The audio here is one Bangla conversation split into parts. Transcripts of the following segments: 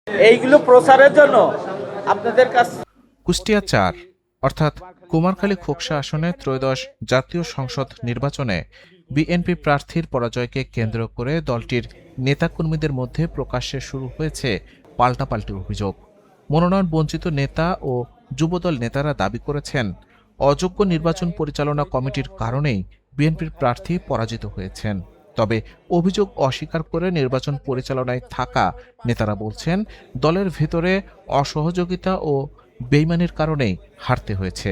এইগুলো প্রচারের জন্য আপনাদের কাছে কুষ্টিয়া ৪ অর্থাৎ কুমারখালী খোকসা আসনে ত্রয়োদশ জাতীয় সংসদ নির্বাচনে বিএনপি প্রার্থীর পরাজয়কে কেন্দ্র করে দলটির নেতাকর্মীদের মধ্যে প্রকাশ্যে শুরু হয়েছে পাল্টাপাল্টি অভিযোগ। মনোনয়ন বঞ্চিত নেতা ও যুবদল নেতারা দাবি করেছেন, অযোগ্য নির্বাচন পরিচালনা কমিটির কারণেই বিএনপির প্রার্থী পরাজিত হয়েছেন। তবে অভিযোগ অস্বীকার করে নির্বাচন পরিচালনায় থাকা নেতারা বলছেন, দলের ভেতরে অসহযোগিতা ও বেইমানির কারণেই হারতে হয়েছে।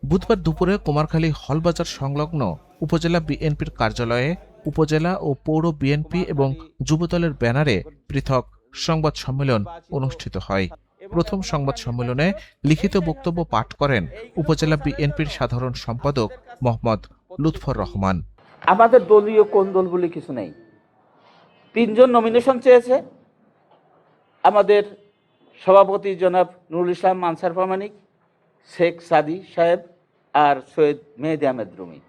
বুধবার দুপুরে কুমারখালী হলবাজার সংলগ্ন উপজেলা বিএনপির কার্যালয়ে উপজেলা ও পৌর বিএনপি এবং যুবদলের ব্যানারে পৃথক সংবাদ সম্মেলন অনুষ্ঠিত হয়। প্রথম সংবাদ সম্মেলনে লিখিত বক্তব্য পাঠ করেন উপজেলা বিএনপির সাধারণ সম্পাদক মোহাম্মদ লুৎফর রহমান। আমাদের দলীয় কোন দল বলে কিছু নেই। ৩ জন নমিনেশন চেয়েছে, আমাদের সভাপতি জনাব নুরুল ইসলাম আনসার প্রামাণিক, শেখ সাদি সাহেব আর সৈয়দ মেহেদি আহমেদ রুমি।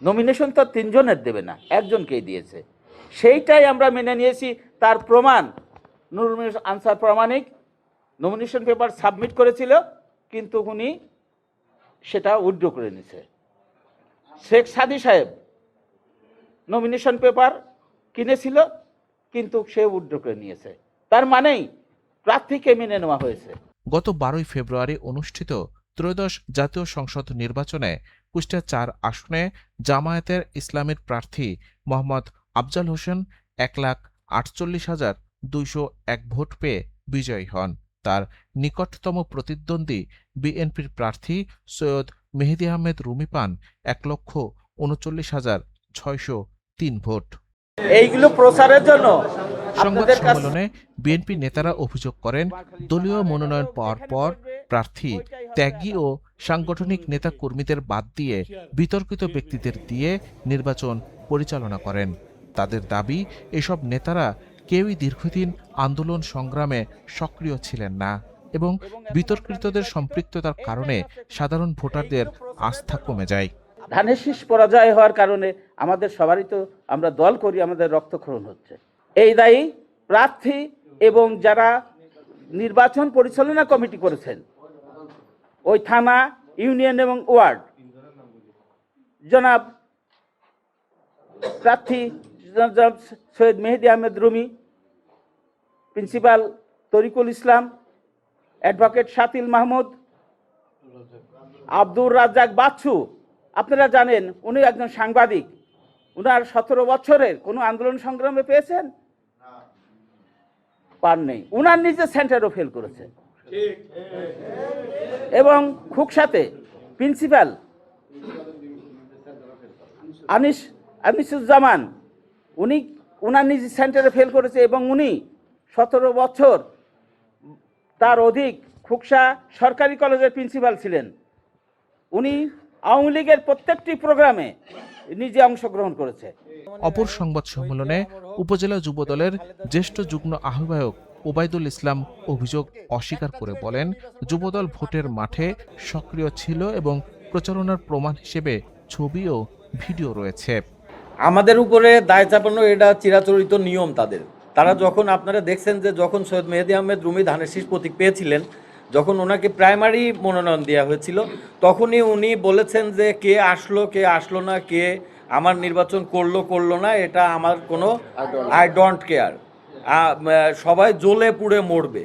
নমিনেশন তো ৩ জনের দেবে না, একজনকেই দিয়েছে। সেইটাই আমরা মেনে নিয়েছি। তার প্রমাণ নুরুল আনসার প্রামাণিক নমিনেশন পেপার সাবমিট করেছিল, কিন্তু উনি সেটা উইথড্র করে নিয়েছে। শেখ সাদি সাহেব নমিনেশন পেপার কিনেছিল, কিন্তু সে উইথড্র করে নিয়েছে। তার মানেই প্রার্থীকে মেনে নেওয়া হয়েছে। গত ১২ ফেব্রুয়ারি অনুষ্ঠিত ত্রয়োদশ জাতীয় সংসদ নির্বাচনে কুষ্টিয়া ৪ আসনে জামায়াতের ইসলামের প্রার্থী মোহাম্মদ আফজাল হোসেন ১,৪৮,২০১ ভোট পেয়ে বিজয়ী হন। তার নিকটতম প্রতিদ্বন্দ্বী বিএনপির প্রার্থী সৈয়দ মেহেদি আহমেদ রুমি পান ১,৩৯,৬০৩ ভোট। এইগুলো প্রচারের জন্য সংবাদ সম্মেলনে বিএনপি নেতারা অভিযোগ করেন, দলীয় মনোনয়ন পাওয়ার পর প্রার্থী ত্যাগী ও সাংগঠনিক নেতা কর্মীদের বাদ দিয়ে বিতর্কিত ব্যক্তিদের দিয়ে নির্বাচন পরিচালনা করেন। তাদের দাবি, এসব নেতারা কেউই দীর্ঘদিন আন্দোলন সংগ্রামে সক্রিয় ছিলেন না এবং বিতর্কিতদের সম্পৃক্ততার কারণে সাধারণ ভোটারদের আস্থা কমে যায়। ধানের শীষ পরাজয় হওয়ার কারণে আমাদের সবারই তো আমরা দল করি, আমাদের রক্তক্ষরণ হচ্ছে। এই দায়ী প্রার্থী এবং যারা নির্বাচন পরিচালনা কমিটি করেছেন, ওই থানা, ইউনিয়ন এবং ওয়ার্ড, জনাব প্রার্থী জনাব সৈয়দ মেহেদি আহমেদ রুমি, প্রিন্সিপাল তরিকুল ইসলাম, অ্যাডভোকেট শাতিল মাহমুদ, আব্দুর রাজ্জাক বাচ্চু। আপনারা জানেন উনি একজন সাংবাদিক। উনার ১৭ বছরের কোনো আন্দোলন সংগ্রামে পেয়েছেন? পান নেই। উনার নিজে সেন্টারও ফেল করেছে। এবং খুকসাতে প্রিন্সিপাল আনিসুজ্জামান, উনি উনার নিজে সেন্টারে ফেল করেছে এবং উনি ১৭ বছর তার অধিক খুকসা সরকারি কলেজের প্রিন্সিপাল ছিলেন। উনি আওয়ামী লীগের প্রত্যেকটি প্রোগ্রামে নিজে অংশগ্রহণ করেছে। অপর সংবাদ সম্মেলনে উপজেলা যুবদলের জ্যেষ্ঠ যুগ্ম আহ্বায়ক ওবায়দুল ইসলাম অভিযোগ অস্বীকার করে বলেন, যুবদল ভোটের মাঠে সক্রিয় ছিল এবং প্রচারণার প্রমাণ হিসেবে ছবি ও ভিডিও রয়েছে। আমাদের উপরে দায় চাপানো এটা চিরাচরিত নিয়ম তাদের। তারা যখন আপনারা দেখছেন যে যখন সৈয়দ মেহেদি আহমেদ রুমি ধানের শীষ প্রতীক পেয়েছিলেন, যখন ওনাকে প্রাইমারি মনোনয়ন দেওয়া হয়েছিল, তখনই উনি বলেছেন যে কে আসলো না, কে আমার নির্বাচন করলো না, এটা আমার কোনো আই ডোন্ট কেয়ার, সবাই জ্বলে পুড়ে মরবে।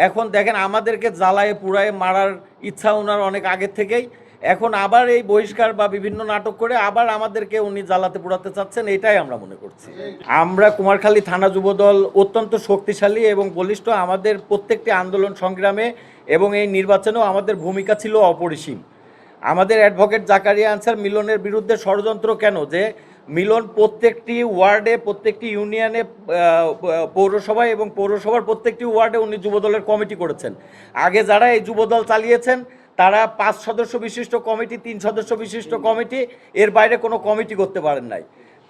এখন দেখেন আমাদেরকে জ্বালায় পুড়ায় মারার ইচ্ছা ওনার অনেক আগের থেকেই। এখন আবার এই বহিষ্কার বা বিভিন্ন নাটক করে আবার আমাদেরকে উনি জ্বালাতে পোড়াতে চাচ্ছেন, এটাই আমরা মনে করছি। আমরা কুমারখালী থানা যুবদল অত্যন্ত শক্তিশালী এবং বলিষ্ঠ। আমাদের প্রত্যেকটি আন্দোলন সংগ্রামে এবং এই নির্বাচনেও আমাদের ভূমিকা ছিল অপরিসীম। আমাদের অ্যাডভোকেট জাকারিয়া আনসার মিলনের বিরুদ্ধে ষড়যন্ত্র কেন, যে মিলন প্রত্যেকটি ওয়ার্ডে, প্রত্যেকটি ইউনিয়নে, পৌরসভায় এবং পৌরসভার প্রত্যেকটি ওয়ার্ডে উনি যুবদলের কমিটি করেছেন। আগে যারা এই যুবদল চালিয়েছেন তারা ৫ সদস্য বিশিষ্ট কমিটি, ৩ সদস্য বিশিষ্ট কমিটি, এর বাইরে কোনো কমিটি করতে পারেন নাই।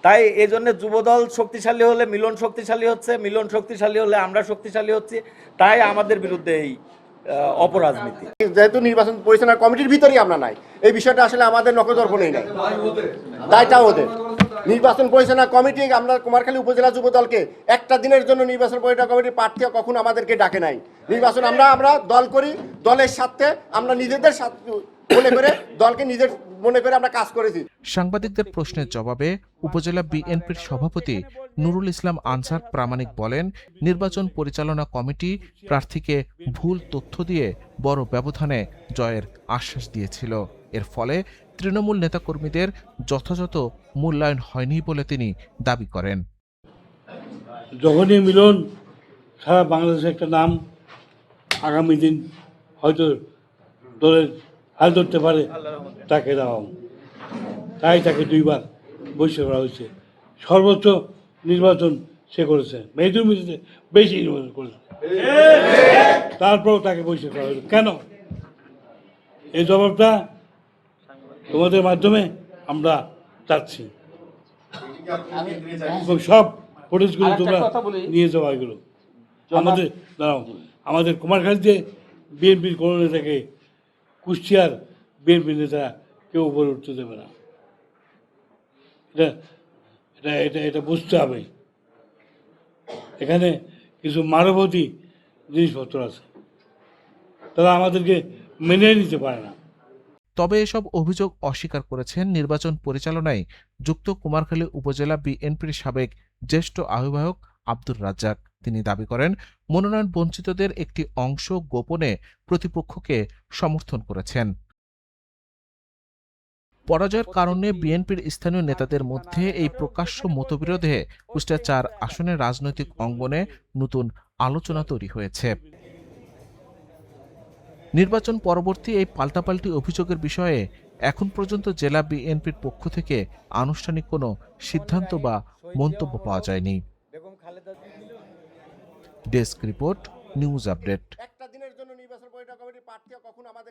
তাই এই জন্য যুবদল শক্তিশালী হলে মিলন শক্তিশালী হচ্ছে, মিলন শক্তিশালী হলে আমরা শক্তিশালী হচ্ছি। তাই আমাদের বিরুদ্ধে এই অপরাজনীতি। যেহেতু নির্বাচন পরিচালনা কমিটির ভিতরেই আমরা নাই, এই বিষয়টা আসলে আমাদের নখদর্পণেই নাই, দায়টাও ওদের। নির্বাচন পরিচালনা কমিটি, আমরা কুমারখালী উপজেলা যুব দলকে একটা দিনের জন্য নির্বাচন পরিচালনা কমিটির প্রার্থী কখনো আমাদেরকে ডাকে নাই। নির্বাচন আমরা দল করি, দলের সাথে আমরা নিজেদের সাথে মনে করে দলকে নিজের মনে করে আমরা কাজ করেছি। সাংবাদিকদের প্রশ্নের জবাবে উপজেলা বিএনপির সভাপতি নুরুল ইসলাম আনসার প্রামাণিক বলেন, নির্বাচন পরিচালনা কমিটি প্রার্থীকে ভুল তথ্য দিয়ে বড় ব্যবধানে জয়ের আশ্বাস দিয়েছিল। এর ফলে তৃণমূল নেতাকর্মীদের যথাযথ মূল্যায়ন হয়নি বলে তিনি দাবি করেন। যখনই মিলন সারা বাংলাদেশে একটা নাম আগামী দিন হয়তো দলের হাল ধরতে পারে, তাকে দেওয়া তাই তাকে 2 বার বহিষ্কার করা হয়েছে। সর্বোচ্চ নির্বাচন সে করেছে, মেহেদুর মির্জাতে বেশি নির্বাচন করেছে, তারপরেও তাকে বহিষ্কার করা হয়েছে কেন? এই জবাবটা তোমাদের মাধ্যমে আমরা চাচ্ছি। এবং সব ফুটেজগুলো তোমরা নিয়ে যাওয়া এগুলো আমাদের দাঁড়াও, আমাদের কুমারখালীতে বিএনপির কোনো নেতাকে কুষ্টিয়ার বিএনপি নেতা কেউ উপরে উঠতে দেবে না। এটা বুঝতে হবে। এখানে কিছু মানবতী জিনিসপত্র আছে, তারা আমাদেরকে মেনে নিতে পারে না। তবে এসব অভিযোগ অস্বীকার করেছেন নির্বাচন পরিচালনায় যুক্ত কুমারখালী উপজেলা বিএনপির সাবেক জ্যেষ্ঠ আহ্বায়ক আব্দুর রাজ্জাক। তিনি দাবি করেন, মনোনয়ন বঞ্চিতদের একটি অংশ গোপনে প্রতিপক্ষকে সমর্থন করেছেন। পরাজয়ের কারণে বিএনপির স্থানীয় নেতাদের মধ্যে এই প্রকাশ্য মতবিরোধে কুষ্টিয়া 4 আসনের রাজনৈতিক অঙ্গনে নতুন আলোচনা তৈরি হয়েছে। নির্বাচন পরবর্তী এই পাল্টাপাল্টি অভিযোগের বিষয়ে এখন পর্যন্ত জেলা বিএনপির পক্ষ থেকে আনুষ্ঠানিক কোনো সিদ্ধান্ত বা মন্তব্য পাওয়া যায়নি। Desk report, news update. একটা দিনের জন্য নির্বাচন পরিচালনা কমিটির প্রার্থী কখনো আমাদের